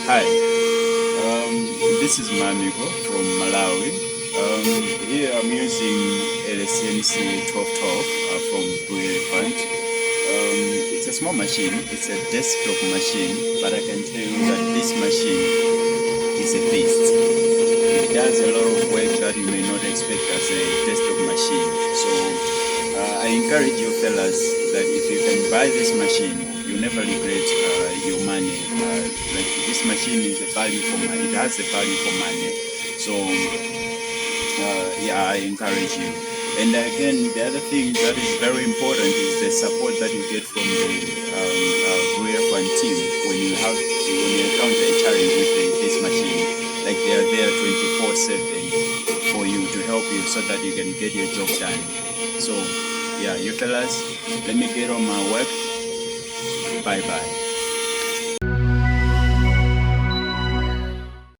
Hi, this is my amigo from Malawi. Here I'm using CNC 1212 from Blue Elephant. It's a small machine, it's a desktop machine, but I can tell you that this machine is a beast. It does a lot of work that you may not expect as a desktop machine. So I encourage you fellas that if you can buy this machine, you never regret your money. Like this machine is a value for money. It has a value for money. So yeah, I encourage you. And again, the other thing that is very important is the support that you get from the Blue Elephant team when you encounter a challenge with this machine. Like they are there 24/7 for you to help you so that you can get your job done. So yeah, you fellas, let me get on my work. Bye bye.